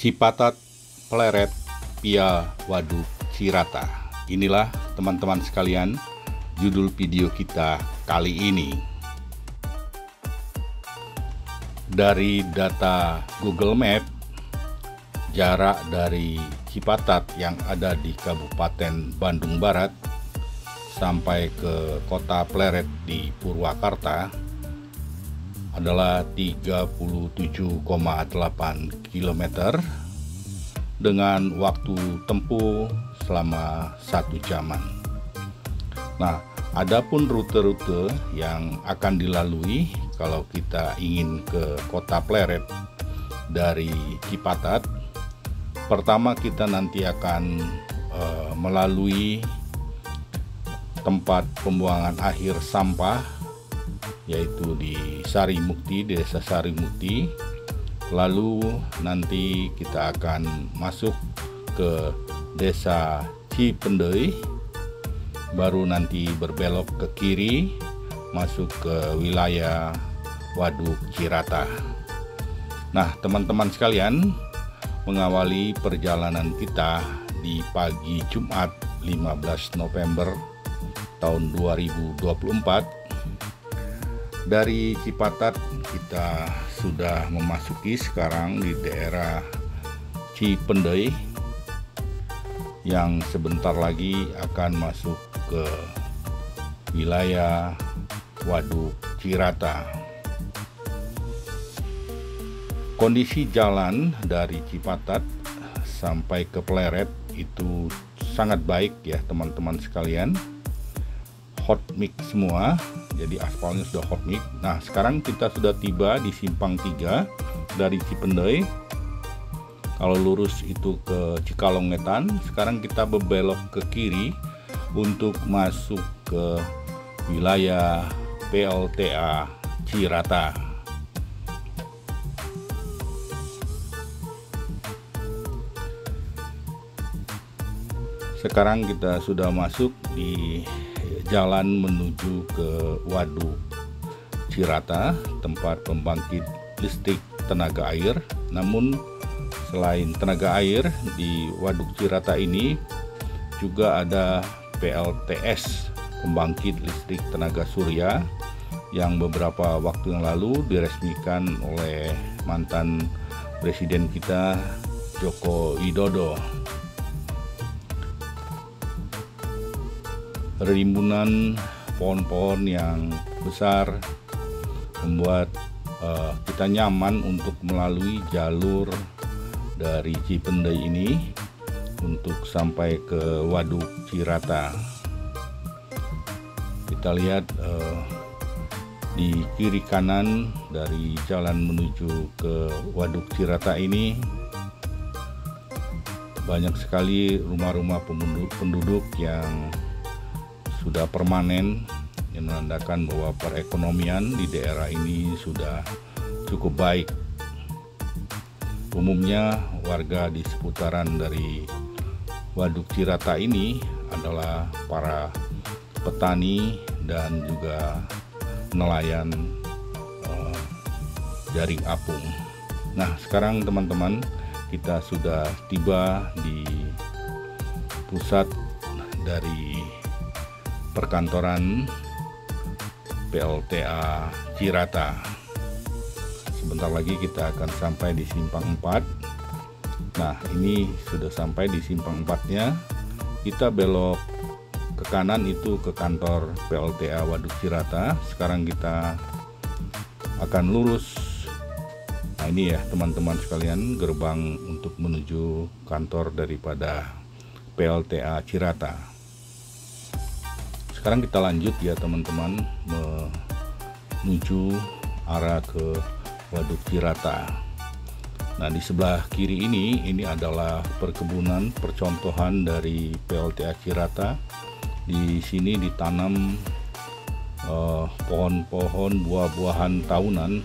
Cipatat, Pleret, via Waduk Cirata. Inilah teman-teman sekalian judul video kita kali ini. Dari data Google Map, jarak dari Cipatat yang ada di Kabupaten Bandung Barat sampai ke kota Pleret di Purwakarta adalah 37,8 km dengan waktu tempuh selama 1 jaman. Nah, adapun rute-rute yang akan dilalui kalau kita ingin ke kota Pleret dari Cipatat, pertama kita nanti akan melalui tempat pembuangan akhir sampah, yaitu di Sarimukti, desa Sarimukti. Lalu nanti kita akan masuk ke desa Cipendei, baru nanti berbelok ke kiri masuk ke wilayah Waduk Cirata. Nah, teman-teman sekalian, mengawali perjalanan kita di pagi Jumat 15 November tahun 2024 dari Cipatat, kita sudah memasuki sekarang di daerah Cipendei yang sebentar lagi akan masuk ke wilayah Waduk Cirata. Kondisi jalan dari Cipatat sampai ke Pleret itu sangat baik ya teman-teman sekalian. Hot mix semua, jadi aspalnya sudah hot mix. Nah, sekarang kita sudah tiba di simpang 3 dari Cipendei. Kalau lurus itu ke Cikalongetan, sekarang kita berbelok ke kiri untuk masuk ke wilayah PLTA Cirata. Sekarang kita sudah masuk di jalan menuju ke Waduk Cirata, tempat pembangkit listrik tenaga air. Namun selain tenaga air, di Waduk Cirata ini juga ada PLTS, pembangkit listrik tenaga surya, yang beberapa waktu yang lalu diresmikan oleh mantan presiden kita Joko Widodo. Rimbunan pohon-pohon yang besar membuat kita nyaman untuk melalui jalur dari Cipendei ini untuk sampai ke Waduk Cirata. Kita lihat di kiri kanan dari jalan menuju ke Waduk Cirata ini banyak sekali rumah-rumah penduduk yang sudah permanen, yang menandakan bahwa perekonomian di daerah ini sudah cukup baik. Umumnya warga di seputaran dari Waduk Cirata ini adalah para petani dan juga nelayan jaring apung. Nah, sekarang teman-teman, kita sudah tiba di pusat dari perkantoran PLTA Cirata. Sebentar lagi kita akan sampai di simpang 4. Nah, ini sudah sampai di simpang 4-nya. Kita belok ke kanan itu ke kantor PLTA Waduk Cirata. Sekarang kita akan lurus. Nah, ini ya teman-teman sekalian, gerbang untuk menuju kantor daripada PLTA Cirata. Sekarang kita lanjut ya teman-teman, menuju arah ke Waduk Cirata. Nah, di sebelah kiri ini adalah perkebunan percontohan dari PLTA Cirata. Di sini ditanam pohon-pohon buah-buahan tahunan,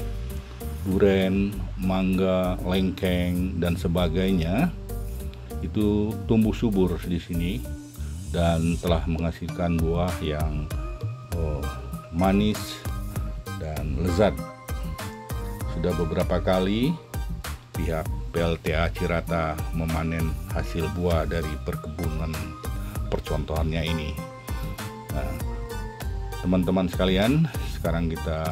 duren, mangga, lengkeng dan sebagainya. Itu tumbuh subur di sini dan telah menghasilkan buah yang manis dan lezat. Sudah beberapa kali pihak PLTA Cirata memanen hasil buah dari perkebunan percontohannya ini. Nah, teman-teman sekalian, sekarang kita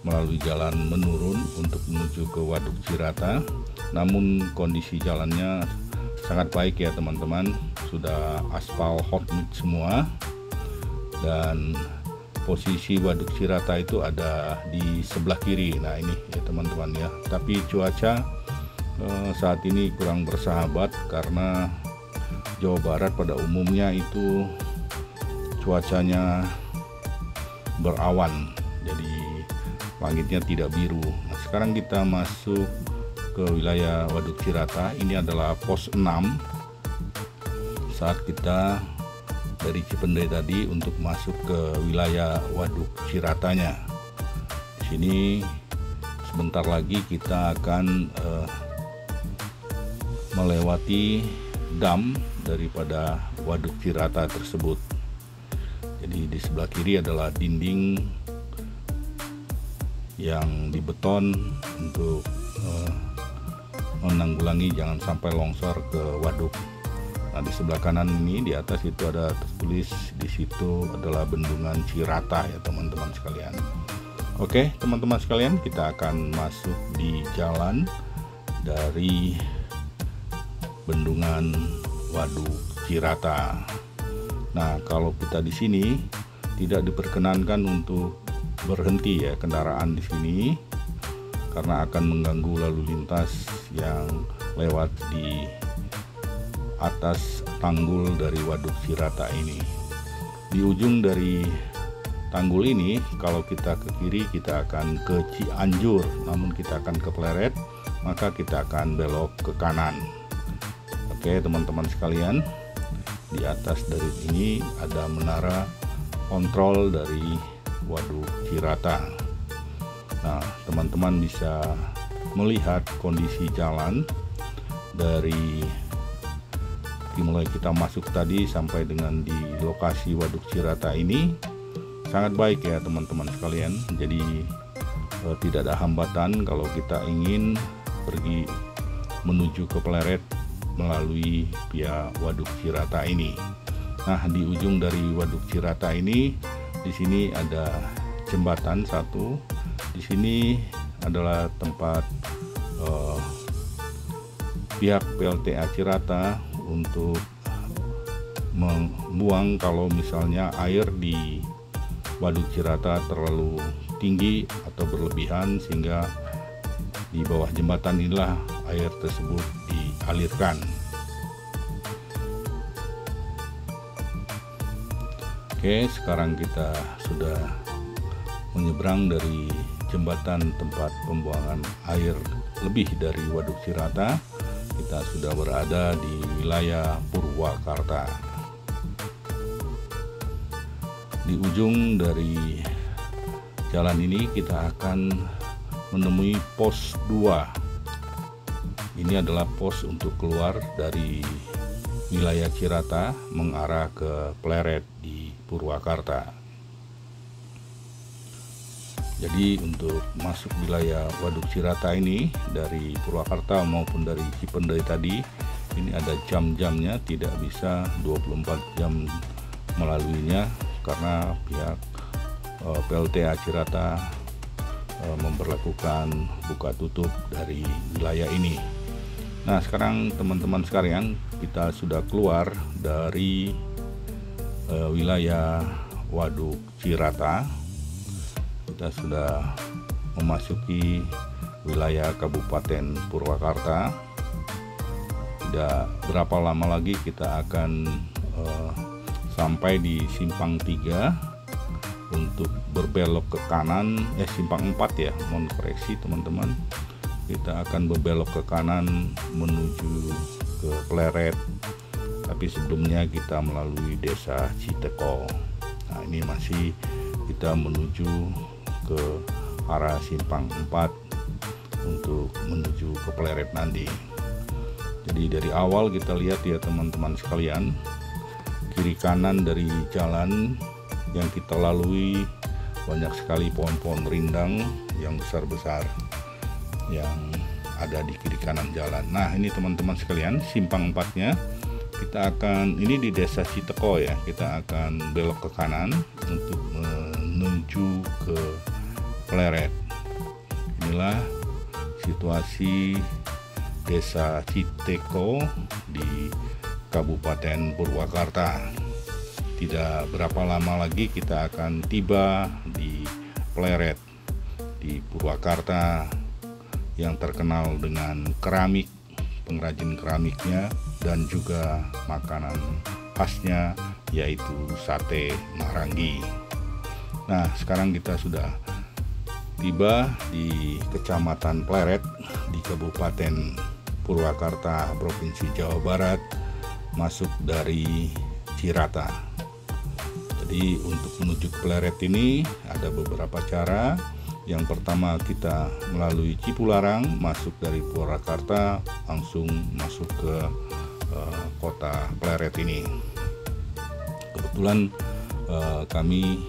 melalui jalan menurun untuk menuju ke Waduk Cirata. Namun kondisi jalannya sangat baik ya teman-teman, sudah aspal hot mix semua, dan posisi Waduk Cirata itu ada di sebelah kiri. Nah ini ya teman-teman ya, tapi cuaca saat ini kurang bersahabat karena Jawa Barat pada umumnya itu cuacanya berawan, jadi langitnya tidak biru. Nah, sekarang kita masuk ke wilayah Waduk Cirata. Ini adalah pos 6 saat kita dari Cipendei tadi untuk masuk ke wilayah Waduk Ciratanya. Di sini sebentar lagi kita akan melewati dam daripada Waduk Cirata tersebut. Jadi di sebelah kiri adalah dinding yang dibeton untuk menanggulangi jangan sampai longsor ke waduk. Nah di sebelah kanan ini di atas itu ada tertulis, di situ adalah Bendungan Cirata ya teman-teman sekalian. Oke teman-teman sekalian, kita akan masuk di jalan dari Bendungan Waduk Cirata. Nah kalau kita di sini tidak diperkenankan untuk berhenti ya kendaraan di sini, karena akan mengganggu lalu lintas yang lewat di atas tanggul dari Waduk Cirata ini. Di ujung dari tanggul ini, kalau kita ke kiri kita akan ke Cianjur, namun kita akan ke Pleret, maka kita akan belok ke kanan. Oke teman-teman sekalian, di atas dari ini ada menara kontrol dari Waduk Cirata. Nah, teman-teman bisa melihat kondisi jalan dari mulai kita masuk tadi sampai dengan di lokasi Waduk Cirata ini sangat baik ya teman-teman sekalian. Jadi tidak ada hambatan kalau kita ingin pergi menuju ke Pleret melalui via Waduk Cirata ini. Nah, di ujung dari Waduk Cirata ini, di sini ada jembatan satu. Di sini adalah tempat pihak PLTA Cirata untuk membuang kalau misalnya air di Waduk Cirata terlalu tinggi atau berlebihan, sehingga di bawah jembatan inilah air tersebut dialirkan. Oke, sekarang kita sudah menyeberang dari jembatan tempat pembuangan air lebih dari Waduk Cirata. Kita sudah berada di wilayah Purwakarta. Di ujung dari jalan ini kita akan menemui pos 2. Ini adalah pos untuk keluar dari wilayah Cirata mengarah ke Pleret di Purwakarta. Jadi untuk masuk wilayah Waduk Cirata ini dari Purwakarta maupun dari Cipendei tadi, ini ada jam-jamnya, tidak bisa 24 jam melaluinya karena pihak PLTA Cirata memberlakukan buka tutup dari wilayah ini. Nah sekarang teman-teman sekalian, kita sudah keluar dari wilayah Waduk Cirata. Kita sudah memasuki wilayah Kabupaten Purwakarta. Tidak berapa lama lagi kita akan sampai di Simpang 3 untuk berbelok ke kanan, Simpang 4 ya, mohon koreksi teman-teman. Kita akan berbelok ke kanan menuju ke Pleret, tapi sebelumnya kita melalui desa Citeko. Nah ini masih kita menuju ke arah Simpang 4 untuk menuju ke Pleret nanti. Jadi dari awal kita lihat ya teman-teman sekalian, kiri kanan dari jalan yang kita lalui banyak sekali pohon-pohon rindang yang besar-besar yang ada di kiri kanan jalan. Nah, ini teman-teman sekalian, simpang 4-nya kita akan, ini di Desa Citeko ya, kita akan belok ke kanan untuk menuju ke Pleret. Inilah situasi Desa Citeko di Kabupaten Purwakarta. Tidak berapa lama lagi kita akan tiba di Pleret di Purwakarta yang terkenal dengan keramik, pengrajin keramiknya, dan juga makanan khasnya yaitu sate Marangi. Nah, sekarang kita sudah tiba di Kecamatan Pleret di Kabupaten Purwakarta, Provinsi Jawa Barat, masuk dari Cirata. Jadi untuk menuju ke Pleret ini ada beberapa cara. Yang pertama, kita melalui Cipularang, masuk dari Purwakarta langsung masuk ke kota Pleret ini. Kebetulan kami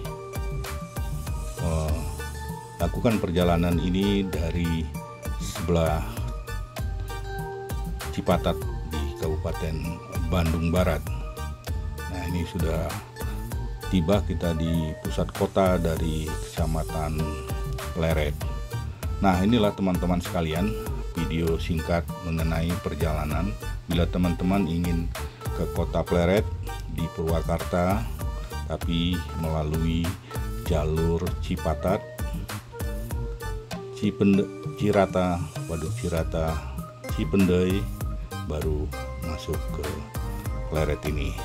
lakukan perjalanan ini dari sebelah Cipatat di Kabupaten Bandung Barat. Nah, ini sudah tiba kita di pusat kota dari Kecamatan Pleret. Nah, inilah teman-teman sekalian video singkat mengenai perjalanan. Bila teman-teman ingin ke kota Pleret di Purwakarta tapi melalui jalur Cipatat, Cirata, Cipendei, baru masuk ke Pleret ini.